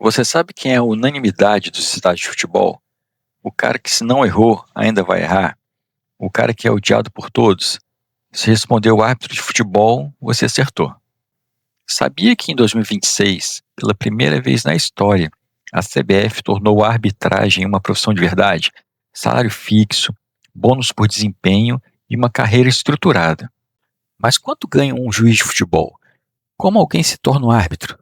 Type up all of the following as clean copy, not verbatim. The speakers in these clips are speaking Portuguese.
Você sabe quem é a unanimidade dos estádios de futebol? O cara que, se não errou, ainda vai errar? O cara que é odiado por todos? Se respondeu árbitro de futebol, você acertou. Sabia que em 2026, pela primeira vez na história, a CBF tornou a arbitragem uma profissão de verdade? Salário fixo, bônus por desempenho e uma carreira estruturada. Mas quanto ganha um juiz de futebol? Como alguém se torna um árbitro?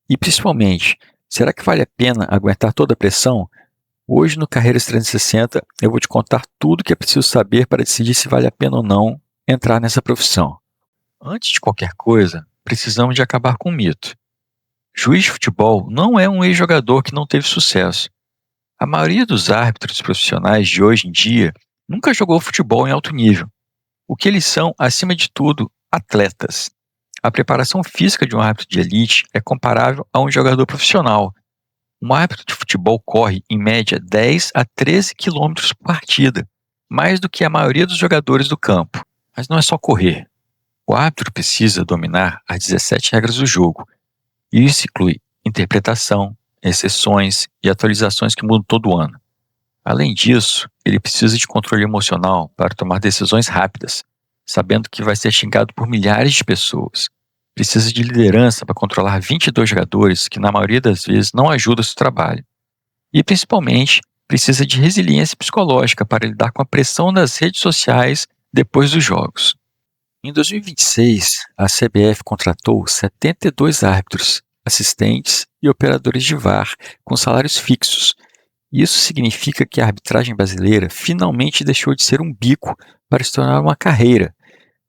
E principalmente, será que vale a pena aguentar toda a pressão? Hoje no Carreiras 360 eu vou te contar tudo o que é preciso saber para decidir se vale a pena ou não entrar nessa profissão. Antes de qualquer coisa, precisamos de acabar com um mito. Juiz de futebol não é um ex-jogador que não teve sucesso. A maioria dos árbitros profissionais de hoje em dia nunca jogou futebol em alto nível. O que eles são, acima de tudo, atletas. A preparação física de um árbitro de elite é comparável a um jogador profissional. Um árbitro de futebol corre, em média, 10 a 13 quilômetros por partida, mais do que a maioria dos jogadores do campo. Mas não é só correr. O árbitro precisa dominar as 17 regras do jogo. E isso inclui interpretação, exceções e atualizações que mudam todo ano. Além disso, ele precisa de controle emocional para tomar decisões rápidas, sabendo que vai ser xingado por milhares de pessoas. Precisa de liderança para controlar 22 jogadores que, na maioria das vezes, não ajudam seu trabalho. E, principalmente, precisa de resiliência psicológica para lidar com a pressão das redes sociais depois dos jogos. Em 2026, a CBF contratou 72 árbitros, assistentes e operadores de VAR com salários fixos. Isso significa que a arbitragem brasileira finalmente deixou de ser um bico para se tornar uma carreira,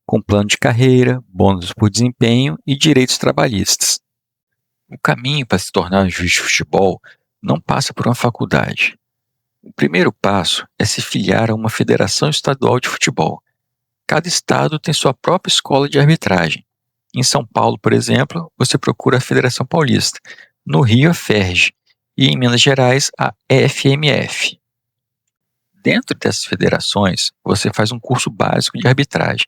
com plano de carreira, bônus por desempenho e direitos trabalhistas. O caminho para se tornar juiz de futebol não passa por uma faculdade. O primeiro passo é se filiar a uma federação estadual de futebol. Cada estado tem sua própria escola de arbitragem. Em São Paulo, por exemplo, você procura a Federação Paulista. No Rio, a FERJ. E em Minas Gerais, a EFMF. Dentro dessas federações, você faz um curso básico de arbitragem,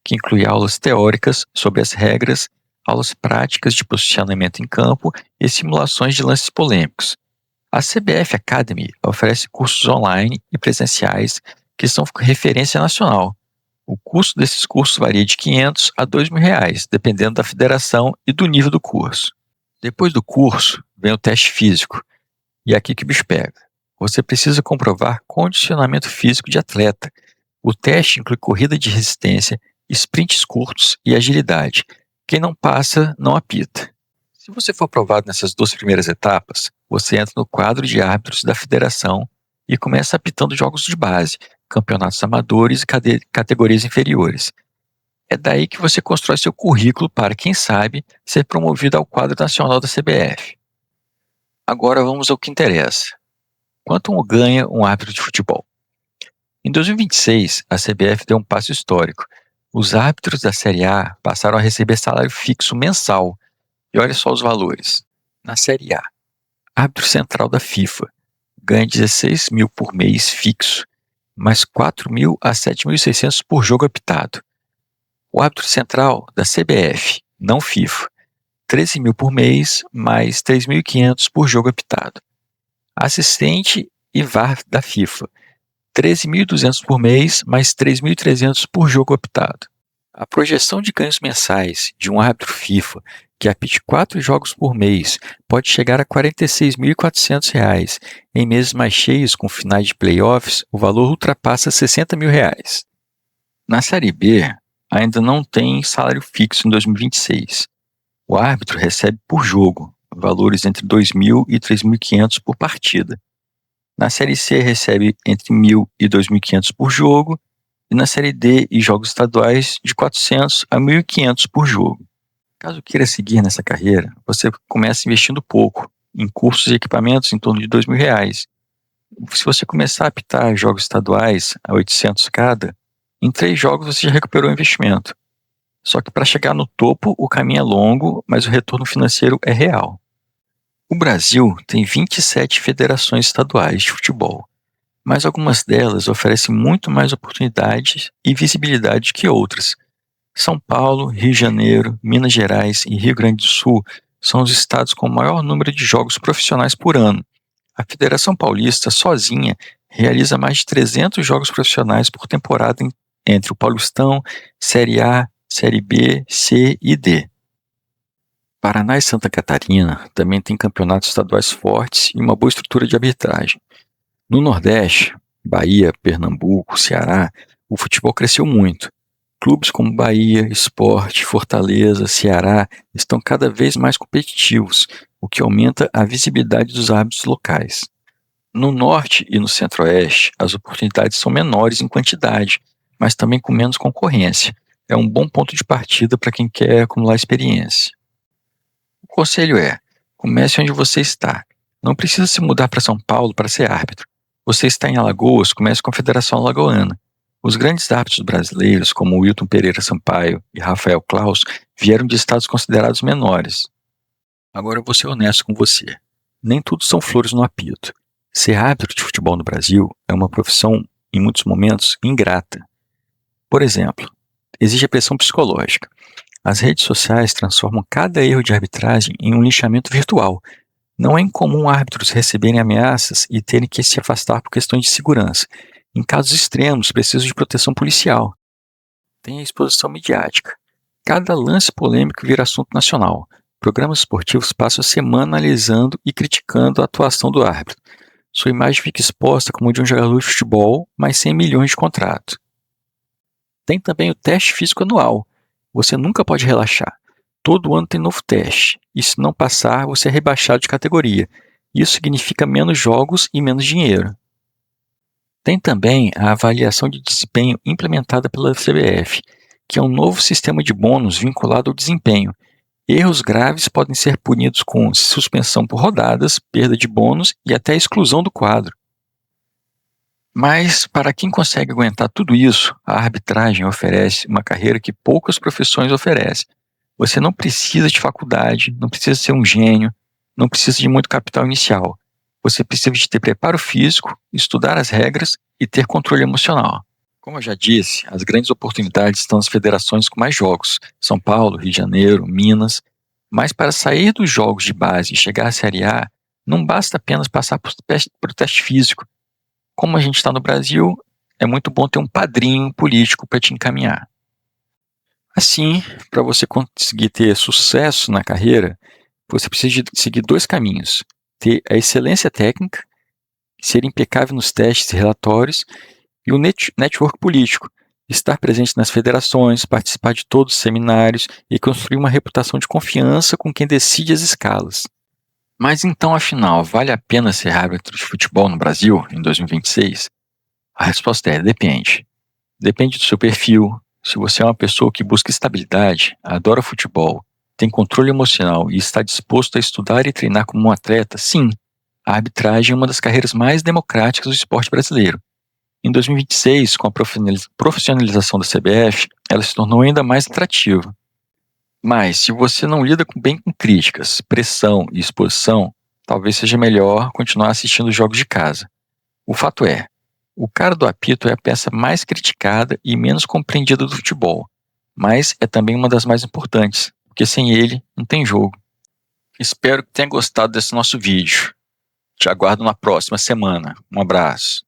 que inclui aulas teóricas sobre as regras, aulas práticas de posicionamento em campo e simulações de lances polêmicos. A CBF Academy oferece cursos online e presenciais que são referência nacional. O custo desses cursos varia de R$ 500 a R$ 2.000, dependendo da federação e do nível do curso. Depois do curso, vem o teste físico. E é aqui que o bicho pega. Você precisa comprovar condicionamento físico de atleta. O teste inclui corrida de resistência, sprints curtos e agilidade. Quem não passa, não apita. Se você for aprovado nessas duas primeiras etapas, você entra no quadro de árbitros da federação e começa apitando jogos de base, campeonatos amadores e categorias inferiores. É daí que você constrói seu currículo para, quem sabe, ser promovido ao quadro nacional da CBF. Agora vamos ao que interessa. Quanto ganha um árbitro de futebol? Em 2026, a CBF deu um passo histórico. Os árbitros da Série A passaram a receber salário fixo mensal. E olha só os valores. Na Série A, árbitro central da FIFA ganha 16 mil por mês fixo, mais 4 mil a 7.600 por jogo apitado. O árbitro central da CBF, não FIFA, 13 mil por mês, mais 3.500 por jogo apitado. Assistente e VAR da FIFA, 13.200 por mês, mais 3.300 por jogo apitado. A projeção de ganhos mensais de um árbitro FIFA que apite 4 jogos por mês pode chegar a R$ 46.400. Em meses mais cheios, com finais de playoffs, o valor ultrapassa R$ 60 mil. Na Série B, ainda não tem salário fixo em 2026. O árbitro recebe por jogo, valores entre 2.000 e 3.500 por partida. Na Série C recebe entre 1.000 e 2.500 por jogo, e na Série D e jogos estaduais de 400 a 1.500 por jogo. Caso queira seguir nessa carreira, você começa investindo pouco, em cursos e equipamentos em torno de R$ 2.000. Se você começar a apitar jogos estaduais a 800 cada, em 3 jogos você já recuperou o investimento. Só que para chegar no topo, o caminho é longo, mas o retorno financeiro é real. O Brasil tem 27 federações estaduais de futebol, mas algumas delas oferecem muito mais oportunidades e visibilidade que outras. São Paulo, Rio de Janeiro, Minas Gerais e Rio Grande do Sul são os estados com o maior número de jogos profissionais por ano. A Federação Paulista, sozinha, realiza mais de 300 jogos profissionais por temporada entre o Paulistão, Série A, Série B, C e D. Paraná e Santa Catarina também têm campeonatos estaduais fortes e uma boa estrutura de arbitragem. No Nordeste, Bahia, Pernambuco, Ceará, o futebol cresceu muito. Clubes como Bahia, Sport, Fortaleza, Ceará estão cada vez mais competitivos, o que aumenta a visibilidade dos árbitros locais. No Norte e no Centro-Oeste, as oportunidades são menores em quantidade, mas também com menos concorrência. É um bom ponto de partida para quem quer acumular experiência. O conselho é: comece onde você está. Não precisa se mudar para São Paulo para ser árbitro. Você está em Alagoas, comece com a Federação Alagoana. Os grandes árbitros brasileiros, como Wilton Pereira Sampaio e Rafael Claus, vieram de estados considerados menores. Agora eu vou ser honesto com você. Nem tudo são flores no apito. Ser árbitro de futebol no Brasil é uma profissão, em muitos momentos, ingrata. Por exemplo, exige a pressão psicológica. As redes sociais transformam cada erro de arbitragem em um linchamento virtual. Não é incomum árbitros receberem ameaças e terem que se afastar por questões de segurança. Em casos extremos, precisam de proteção policial. Tem a exposição midiática. Cada lance polêmico vira assunto nacional. Programas esportivos passam a semana analisando e criticando a atuação do árbitro. Sua imagem fica exposta como de um jogador de futebol, mas sem milhões de contrato. Tem também o teste físico anual. Você nunca pode relaxar. Todo ano tem novo teste, e se não passar, você é rebaixado de categoria. Isso significa menos jogos e menos dinheiro. Tem também a avaliação de desempenho implementada pela CBF, que é um novo sistema de bônus vinculado ao desempenho. Erros graves podem ser punidos com suspensão por rodadas, perda de bônus e até exclusão do quadro. Mas, para quem consegue aguentar tudo isso, a arbitragem oferece uma carreira que poucas profissões oferecem. Você não precisa de faculdade, não precisa ser um gênio, não precisa de muito capital inicial. Você precisa de ter preparo físico, estudar as regras e ter controle emocional. Como eu já disse, as grandes oportunidades estão nas federações com mais jogos, São Paulo, Rio de Janeiro, Minas. Mas para sair dos jogos de base e chegar à Série A, não basta apenas passar por o teste físico. Como a gente está no Brasil, é muito bom ter um padrinho político para te encaminhar. Assim, para você conseguir ter sucesso na carreira, você precisa seguir 2 caminhos: ter a excelência técnica, ser impecável nos testes e relatórios, e o network político, estar presente nas federações, participar de todos os seminários e construir uma reputação de confiança com quem decide as escalas. Mas então, afinal, vale a pena ser árbitro de futebol no Brasil em 2026? A resposta é: depende. Depende do seu perfil. Se você é uma pessoa que busca estabilidade, adora futebol, tem controle emocional e está disposto a estudar e treinar como um atleta, sim, a arbitragem é uma das carreiras mais democráticas do esporte brasileiro. Em 2026, com a profissionalização da CBF, ela se tornou ainda mais atrativa. Mas, se você não lida bem com críticas, pressão e exposição, talvez seja melhor continuar assistindo os jogos de casa. O fato é, o cara do apito é a peça mais criticada e menos compreendida do futebol, mas é também uma das mais importantes, porque sem ele não tem jogo. Espero que tenha gostado desse nosso vídeo. Te aguardo na próxima semana. Um abraço.